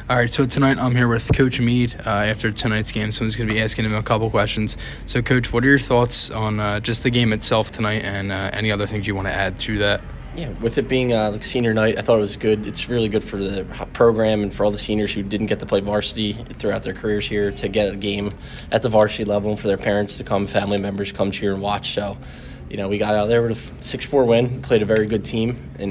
All right, so tonight I'm here with Coach Meade after tonight's game, so I'm just going to be asking him a couple questions. So, Coach, what are your thoughts on just the game itself tonight and any other things you want to add to that? Yeah, with it being like senior night, I thought it was good. It's really good for the program and for all the seniors who didn't get to play varsity throughout their careers here to get a game at the varsity level and for their parents to come, family members come cheer and watch. So, we got out there with a 6-4 win, played a very good team in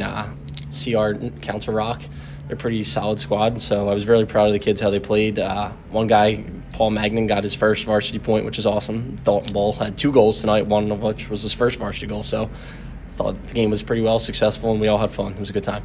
CR Council Rock. They're a pretty solid squad, so I was really proud of the kids, how they played. One guy, Paul Magnan, got his first varsity point, which is awesome. Dalton Bull had 2 goals tonight, one of which was his first varsity goal. So I thought the game was pretty well successful, and we all had fun. It was a good time.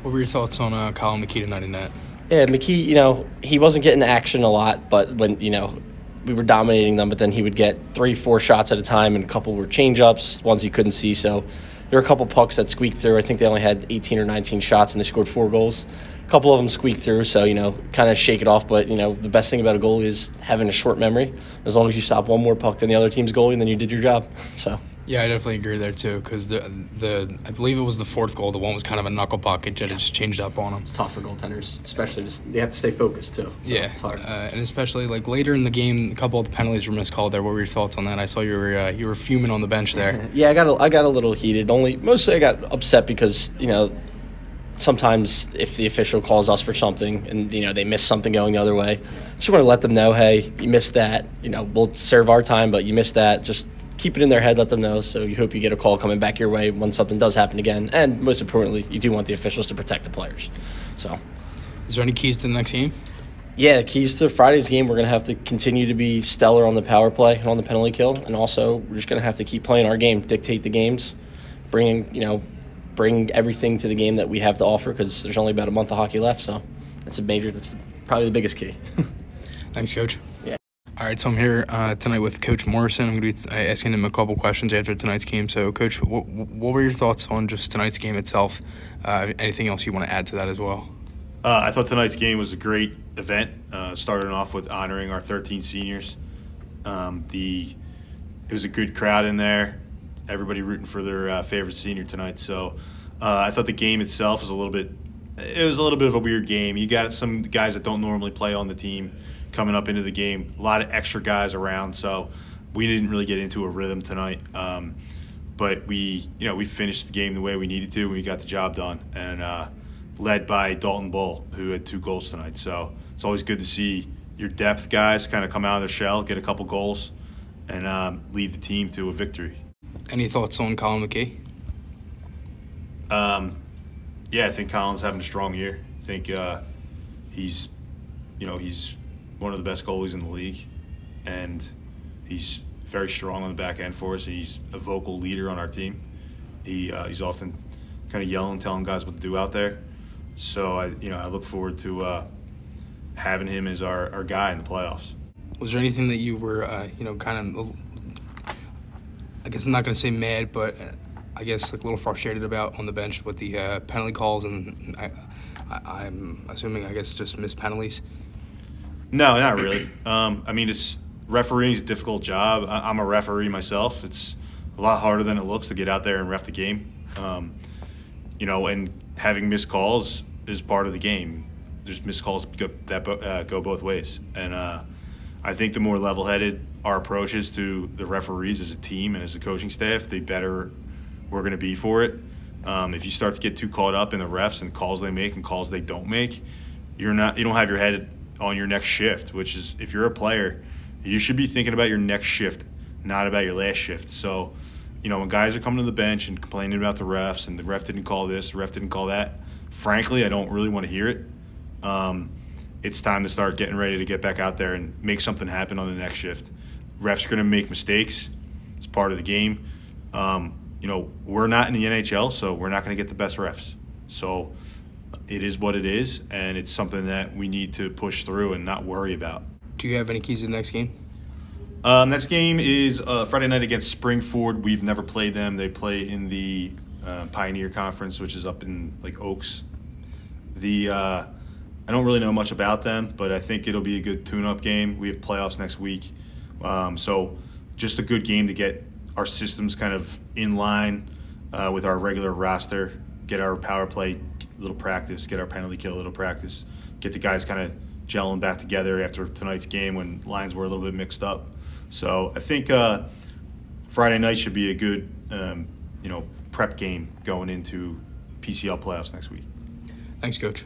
What were your thoughts on Colin McKee tonight in that? Yeah, McKee, he wasn't getting action a lot, but when, we were dominating them, but then he would get 3-4 shots at a time, and a couple were change-ups, ones he couldn't see. So there were a couple pucks that squeaked through. I think they only had 18 or 19 shots, and they scored 4 goals. A couple of them squeaked through, so, kind of shake it off. But, the best thing about a goalie is having a short memory. As long as you stop one more puck than the other team's goalie, then you did your job. So. Yeah, I definitely agree there too, because the I believe it was the 4th goal. The one was kind of a knuckle puck. It just changed up on him. It's tough for goaltenders, especially they have to stay focused too. So yeah, it's hard. And especially like later in the game, a couple of the penalties were miscalled there. What were your thoughts on that? I saw you were fuming on the bench there. Yeah, I got a little heated. Mostly I got upset because sometimes if the official calls us for something and they miss something going the other way, I just want to let them know, hey, you missed that. We'll serve our time, but you missed that. Just keep it in their head, let them know. So you hope you get a call coming back your way when something does happen again. And most importantly, you do want the officials to protect the players. So, is there any keys to the next game? Yeah, the keys to Friday's game, we're going to have to continue to be stellar on the power play and on the penalty kill. And also, we're just going to have to keep playing our game, dictate the games, bring everything to the game that we have to offer, because there's only about a month of hockey left. So that's probably the biggest key. Thanks, Coach. Yeah. All right, so I'm here tonight with Coach Morrison. I'm going to be asking him a couple questions after tonight's game. So, Coach, what were your thoughts on just tonight's game itself? Anything else you want to add to that as well? I thought tonight's game was a great event, starting off with honoring our 13 seniors. It was a good crowd in there, everybody rooting for their favorite senior tonight. So I thought the game itself was a little bit of a weird game. You got some guys that don't normally play on the team coming up into the game, a lot of extra guys around, so we didn't really get into a rhythm tonight. But we finished the game the way we needed to, and we got the job done, and led by Dalton Bull, who had 2 goals tonight. So it's always good to see your depth guys kind of come out of their shell, get a couple goals, and lead the team to a victory. Any thoughts on Colin McKee? Yeah, I think Colin's having a strong year. I think he's one of the best goalies in the league, and he's very strong on the back end for us, and he's a vocal leader on our team. He's often kind of yelling, telling guys what to do out there. So I look forward to having him as our guy in the playoffs. Was there anything that you were kind of, I guess I'm not going to say mad, but I guess like a little frustrated about on the bench with the penalty calls, and I'm assuming just missed penalties? No, not really. It's refereeing is a difficult job. I'm a referee myself. It's a lot harder than it looks to get out there and ref the game. And having missed calls is part of the game. There's missed calls that go both ways. And I think the more level-headed our approach is to the referees as a team and as a coaching staff, the better we're going to be for it. If you start to get too caught up in the refs and calls they make and calls they don't make, you don't have your head on your next shift, which is, if you're a player, you should be thinking about your next shift, not about your last shift. So, when guys are coming to the bench and complaining about the refs and the ref didn't call this, the ref didn't call that, frankly, I don't really want to hear it. It's time to start getting ready to get back out there and make something happen on the next shift. Refs are going to make mistakes. It's part of the game. We're not in the NHL, so we're not going to get the best refs. So it is what it is, and it's something that we need to push through and not worry about. Do you have any keys to the next game? Next game is Friday night against Springford. We've never played them. They play in the Pioneer Conference, which is up in Oaks. I don't really know much about them, but I think it'll be a good tune-up game. We have playoffs next week. So just a good game to get our systems kind of in line with our regular roster, get our power play a little practice, get our penalty kill a little practice, get the guys kind of gelling back together after tonight's game when lines were a little bit mixed up. So I think Friday night should be a good prep game going into PCL playoffs next week. Thanks, Coach.